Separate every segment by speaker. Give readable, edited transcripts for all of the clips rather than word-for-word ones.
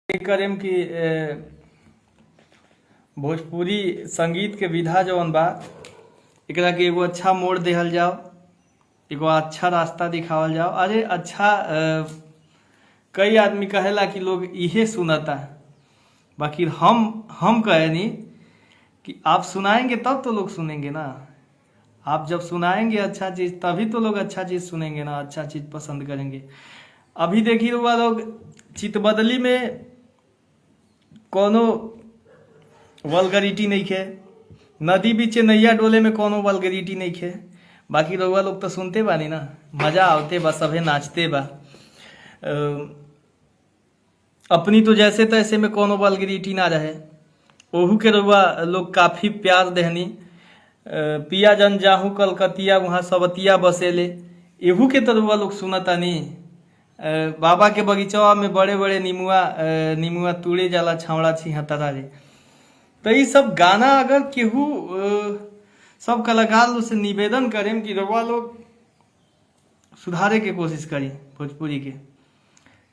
Speaker 1: करेम कि भोजपुरी संगीत के विधा जौन बा एकरा के एगो अच्छा मोड़ देहल जाओ, एगो अच्छा रास्ता दिखावल जाओ। अरे अच्छा कई आदमी कहेला कि लोग इहे सुनता, बाकी हम कहेनी कि आप सुनाएंगे तब तो लोग सुनेंगे ना। आप जब सुनाएंगे अच्छा चीज तभी तो लोग अच्छा चीज सुनेंगे ना, अच्छा चीज पसंद करेंगे। अभी देखिए हुआ लोग चितबदली में कोनो वल्गरिटी नहीं खे, नदी बीचे नैया डोले में कोनो वल्गरिटी नहीं खे, बाकी रउआ लोग तो सुनते बानी ना, मजा आवते बा, सभे नाचते बा। अपनी तो जैसे तैसे में कोनो वल्गरिटी ना रहे, ओहू के रउआ लोग काफी प्यार देहनी। पिया जन जाहू कलकतिया वहाँ सबतिया बसेले, एहू के तो रउआ लोग सुनतानी। बाबा के बगीचवा में बड़े बड़े नीमुआ तुड़े जाला छावड़ा छिहत्तरा रे। तो ये सब गाना अगर केहू सब कलाकार लोग से निवेदन करें कि रउआ लोग सुधारे के कोशिश करी भोजपुरी के।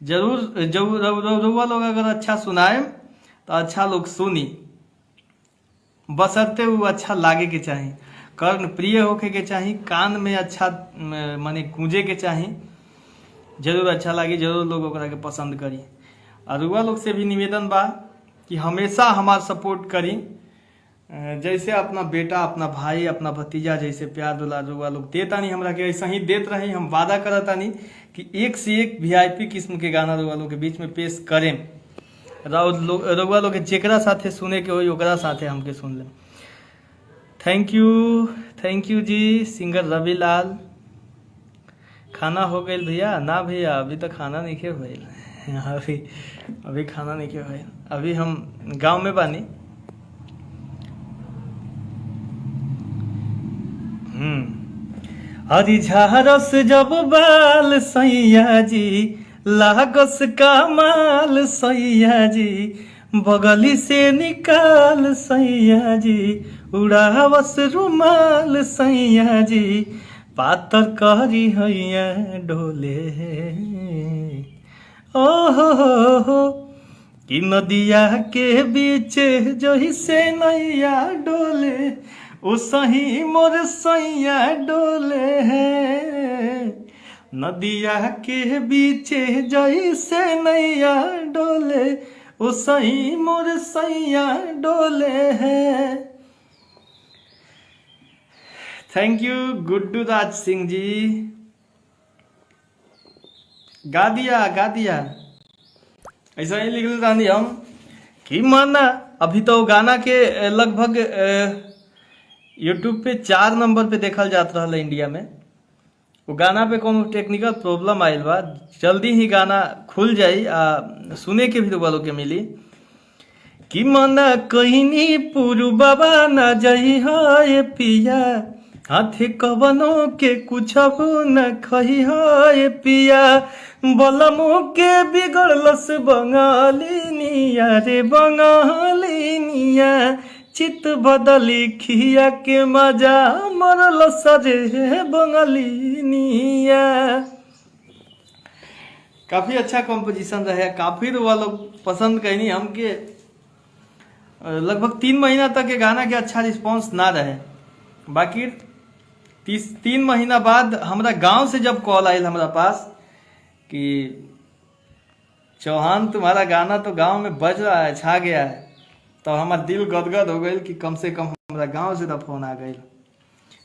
Speaker 1: जरूर जरूर रउआ लोग अगर अच्छा सुनाए तो अच्छा लोग सुनी, बशर्ते वो अच्छा लागे के चाही, कर्ण प्रिय होके के चाही, कान में अच्छा माने गूंजे के चाही, जरूर अच्छा लगी, जरूर लोग ओकरा के पसंद करी। और रउआ लोग से भी निवेदन बा कि हमेशा हमार सपोर्ट करी, जैसे अपना बेटा, अपना भाई, अपना भतीजा जैसे प्यार दुलार रउआ लोग देतानी हमरा के, ऐसा ही देत रही। हम वादा करतानी कि एक से एक वीआईपी किस्म के गाना रउआ लोग के बीच में पेश करें। रउआ लोग के जेकरा साथे सुने के होई ओकरा साथे हमके सुन लें। थैंक यू जी सिंगर रवि लाल। खाना हो गई भैया? ना भैया अभी तो खाना नहीं खे भइल, अभी खाना नहीं खे भइल, अभी हम गांव में बानी। हरी झारस जब बाल सैया जी, लागस का माल सैया जी, बगली से निकाल सैया जी, उड़ावस रुमाल सैया जी, पातर करी हैया डोले। ओहो कि नदिया के बीच जही से नैया डोले, ओ सही मोर सैया डोले है। नदिया के बीच जही से नैया डोले, ओ सही मोर सैया डोले है। Thank you Guddu Raj Singh ji. गा दिया ऐसा ही लिख लेता हम कि माना। अभी तो गाना के लगभग यूट्यूब पे 4 नंबर पे देखल जात रहा है इंडिया में। वो गाना पे कोनो टेक्निकल प्रॉब्लम आयल बा, जल्दी ही गाना खुल जाई, सुने के भी तो वालों के मिली। कि मना कहनी पुरु बाबा न जई है पिया, हाथे कवनो के कुछ न खही है पिया, बलमो के बिगड़लस बंगालिनिया रे बंगालिनिया, चित बदली खिया के मजा मरलस रे बंगालिनिया। काफी अच्छा कंपोजिशन रहे, काफी तो लोग पसंद कहनी हमके। लगभग 3 महीना तक ये गाना के अच्छा रिस्पांस ना रहे, बाकी 3 महीना बाद हमरा गांव से जब कॉल आयल हमरा पास कि चौहान तुम्हारा गाना तो गांव में बज रहा है, छा गया है, तो हमारा दिल गदगद हो गई कि कम से कम हमारा गांव से तो फोन आ गई।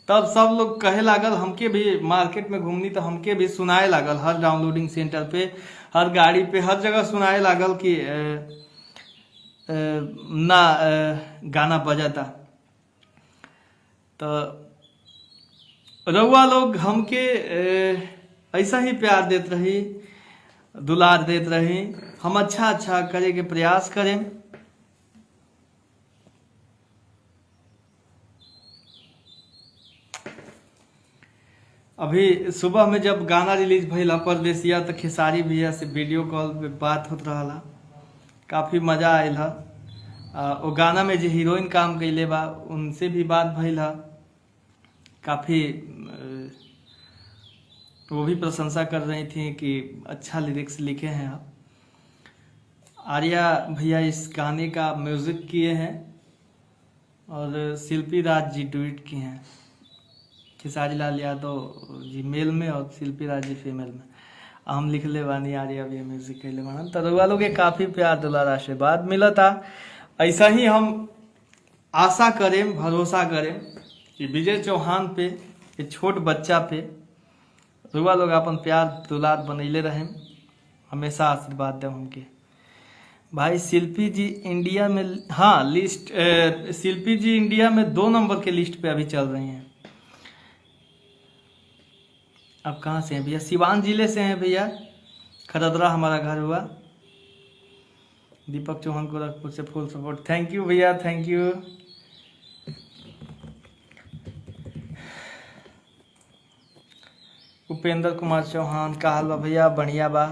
Speaker 1: तब सब लोग कहे लागल, हमके भी मार्केट में घूमनी तो हमके भी सुनाए लागल, हर डाउनलोडिंग सेंटर पे, हर गाड़ी पे, हर जगह सुनाए लागल कि गाना बजाता। तो रउआ लोग हमके ऐसा ही प्यार देत रही, दुलार देत रही, हम अच्छा करे के प्रयास करें। अभी सुबह में जब गाना रिलीज भइल परदेसिया, तो खेसारी भैया से वीडियो कॉल पे बात होत रहा, काफी मजा आयल है। वो गाना में जो हीरोइन काम कैले बा उनसे भी बात भइल है, काफी वो भी प्रशंसा कर रही थी कि अच्छा लिरिक्स लिखे हैं आप। आर्या भैया इस गाने का म्यूजिक किए हैं और शिल्पी राज जी ट्वीट किए हैं। खेसारी लाल यादव जी मेल में और शिल्पी राज जी फीमेल में। हम लिख ले बानी आर्या भैया म्यूजिक कैले बानी। तो रउआ लोग के काफी प्यार दुलार आशीर्वाद मिला था। ऐसा ही हम आशा करें, भरोसा करें कि विजय चौहान पे, ये छोट बच्चा पे रउआ लोग अपन प्यार दुलार बनैले रहें, हमेशा आशीर्वाद दें हमके। भाई शिल्पी जी इंडिया में, हाँ लिस्ट, शिल्पी जी इंडिया में 2 नंबर के लिस्ट पे अभी चल रही हैं। अब कहाँ से हैं भैया? सिवान जिले से हैं भैया, खरदरा हमारा घर हुआ। दीपक चौहान गोरखपुर से फुल सपोर्ट। थैंक यू भैया, थैंक यू। उपेंद्र कुमार चौहान का हाल बा भैया? बढ़िया बा।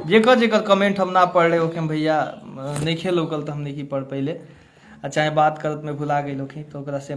Speaker 1: जेकर कमेंट हम ना पढ़ रहे होके भैया, नहीं लोकल तो हम नहीं पढ़ पहले, चाहे बात करत में भुला गए लोग तो से